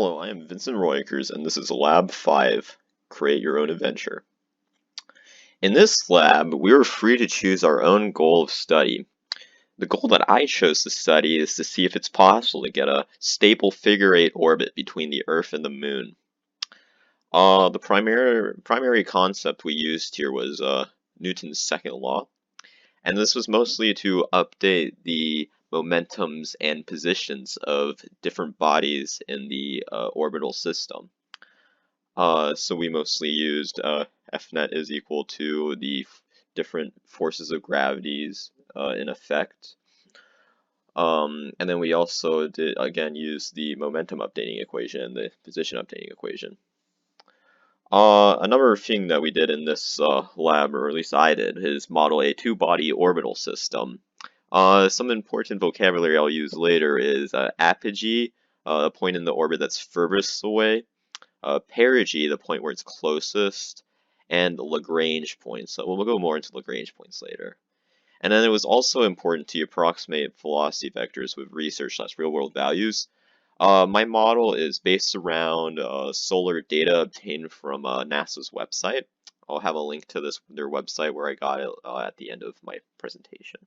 Hello, I am Vincent Roykers, and this is Lab 5, Create Your Own Adventure. In this lab, we were free to choose our own goal of study. The goal that I chose to study is to see if it's possible to get a stable figure-8 orbit between the Earth and the Moon. The primary concept we used here was Newton's second law, and this was mostly to update the momentums and positions of different bodies in the orbital system. So we mostly used Fnet is equal to the different forces of gravities in effect. And then we also did, again, use the momentum updating equation and the position updating equation. Another thing that we did in this lab, or at least I did, is model a two-body orbital system. Some important vocabulary I'll use later is apogee, a point in the orbit that's furthest away, perigee, the point where it's closest, and Lagrange points. So we'll go more into Lagrange points later. And then it was also important to approximate velocity vectors with research/real-world values. My model is based around solar data obtained from NASA's website. I'll have a link to their website where I got it at the end of my presentation.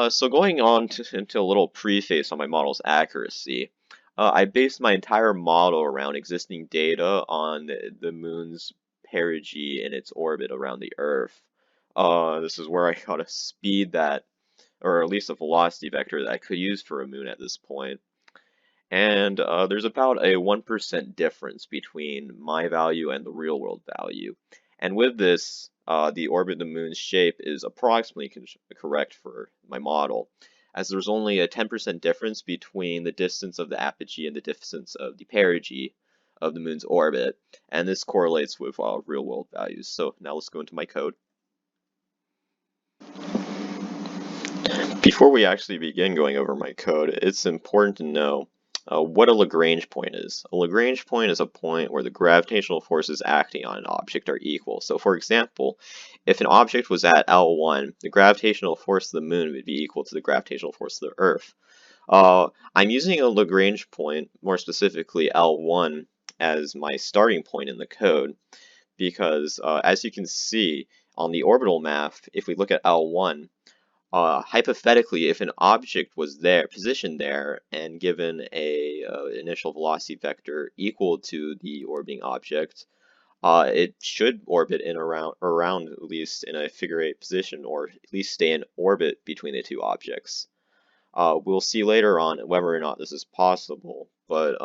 So going on into a little preface on my model's accuracy. I based my entire model around existing data on the moon's perigee in its orbit around the Earth. This is where I got a speed that, or at least a velocity vector that I could use for a moon at this point. And there's about a 1% difference between my value and the real world value. And with this, the orbit of the moon's shape is approximately correct for my model, as there's only a 10% difference between the distance of the apogee and the distance of the perigee of the moon's orbit, and this correlates with real-world values. So now let's go into my code. Before we actually begin going over my code, it's important to know what a Lagrange point is. A Lagrange point is a point where the gravitational forces acting on an object are equal. So for example, if an object was at L1, the gravitational force of the moon would be equal to the gravitational force of the Earth. I'm using a Lagrange point, more specifically L1, as my starting point in the code, because as you can see on the orbital map, if we look at L1, hypothetically, if an object was there, positioned there, and given a initial velocity vector equal to the orbiting object, it should orbit in around at least in a figure-8 position, or at least stay in orbit between the two objects. We'll see later on whether or not this is possible, but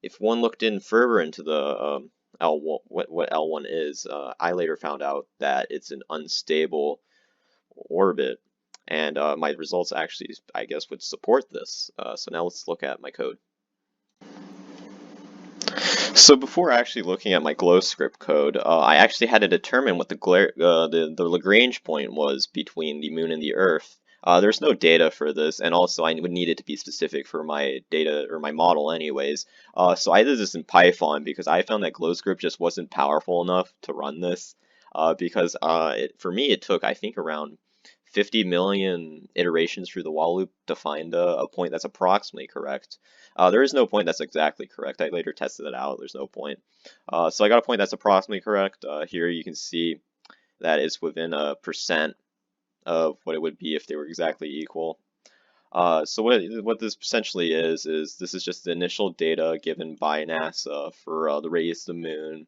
if one looked in further into the L1, what L1 is, I later found out that it's an unstable orbit. And my results actually, I guess, would support this. So now let's look at my code. So before actually looking at my GlowScript code, I actually had to determine what the Lagrange point was between the moon and the Earth. There's no data for this, and also I would need it to be specific for my data or my model anyways. So I did this in Python because I found that GlowScript just wasn't powerful enough to run this. Because for me it took, I think, around 50 million iterations through the while loop to find a point that's approximately correct. There is no point that's exactly correct. I later tested it out. There's no point. So I got a point that's approximately correct. Here you can see that it's within a percent of what it would be if they were exactly equal. So what this essentially is this is just the initial data given by NASA for the radius of the moon.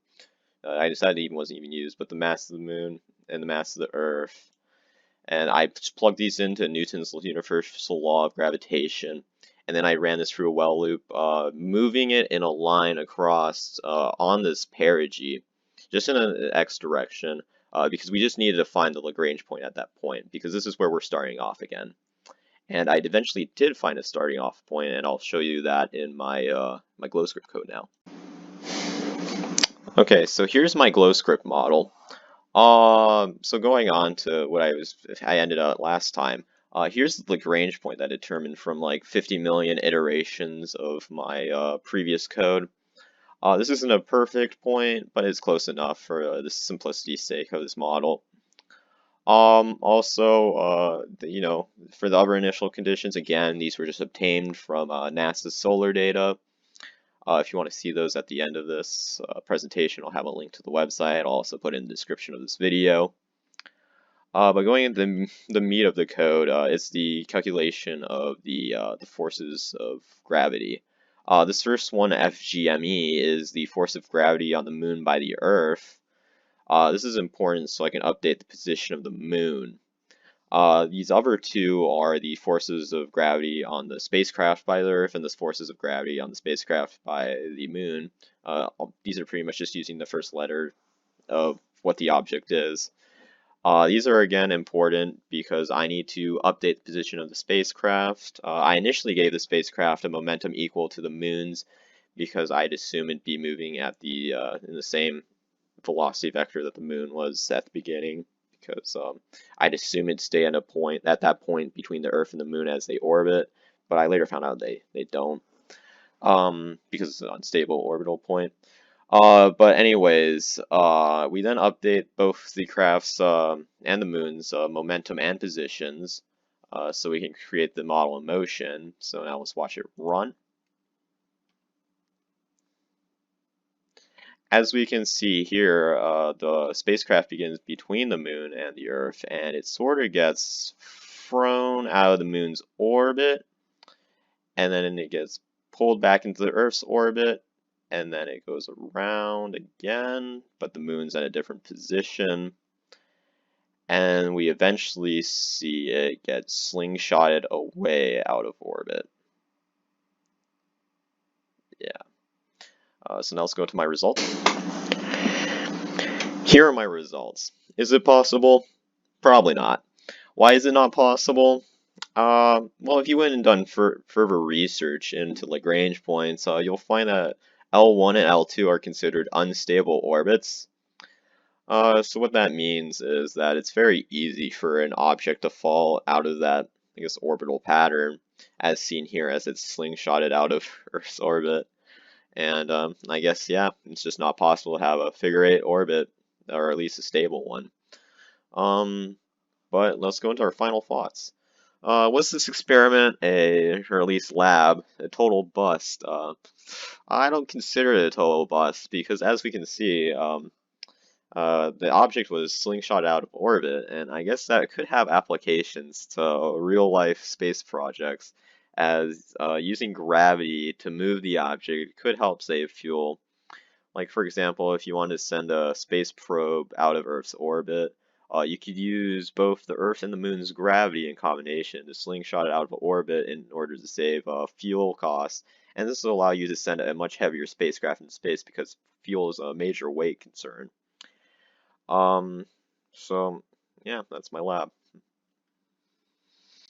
I decided it even wasn't even used, but the mass of the moon and the mass of the Earth. And I just plugged these into Newton's universal law of gravitation, and then I ran this through a while loop, moving it in a line across on this perigee, just in an x direction, because we just needed to find the Lagrange point at that point, because this is where we're starting off again. And I eventually did find a starting off point, and I'll show you that in my my GlowScript code now. Okay, so here's my GlowScript model. So going on to what I ended up last time, here's the Lagrange point that I determined from like 50 million iterations of my previous code. This isn't a perfect point, but it's close enough for the simplicity's sake of this model. Also, you know, for the other initial conditions, again, these were just obtained from NASA's solar data. If you want to see those at the end of this presentation, I'll have a link to the website. I'll also put in the description of this video. But going into the meat of the code, it's the calculation of the forces of gravity. This first one, FGME, is the force of gravity on the moon by the Earth. This is important so I can update the position of the moon. These other two are the forces of gravity on the spacecraft by the Earth and the forces of gravity on the spacecraft by the moon. These are pretty much just using the first letter of what the object is. These are again important because I need to update the position of the spacecraft. I initially gave the spacecraft a momentum equal to the moon's because I'd assume it'd be moving at the in the same velocity vector that the moon was at the beginning, because I'd assume it'd stay at that point between the Earth and the moon as they orbit, but I later found out they don't, because it's an unstable orbital point. But anyways, we then update both the craft's and the moon's momentum and positions, so we can create the model in motion. So now let's watch it run. As we can see here, the spacecraft begins between the moon and the Earth, and it sort of gets thrown out of the moon's orbit, and then it gets pulled back into the Earth's orbit, and then it goes around again, but the moon's at a different position. And we eventually see it get slingshotted away out of orbit. Yeah. So now let's go to my results. Here are my results. Is it possible? Probably not. Why is it not possible? Well, if you went and done further research into Lagrange points, you'll find that L1 and L2 are considered unstable orbits. So what that means is that it's very easy for an object to fall out of that, I guess, orbital pattern, as seen here as it's slingshotted out of Earth's orbit. And I guess, yeah, it's just not possible to have a figure-8 orbit, or at least a stable one. But let's go into our final thoughts. Was this experiment or at least lab, a total bust? I don't consider it a total bust because, as we can see, the object was slingshot out of orbit, and I guess that could have applications to real-life space projects, as using gravity to move the object could help save fuel. Like, for example, if you wanted to send a space probe out of Earth's orbit, you could use both the Earth and the Moon's gravity in combination to slingshot it out of orbit in order to save fuel costs. And this will allow you to send a much heavier spacecraft into space because fuel is a major weight concern. So, yeah, that's my lab.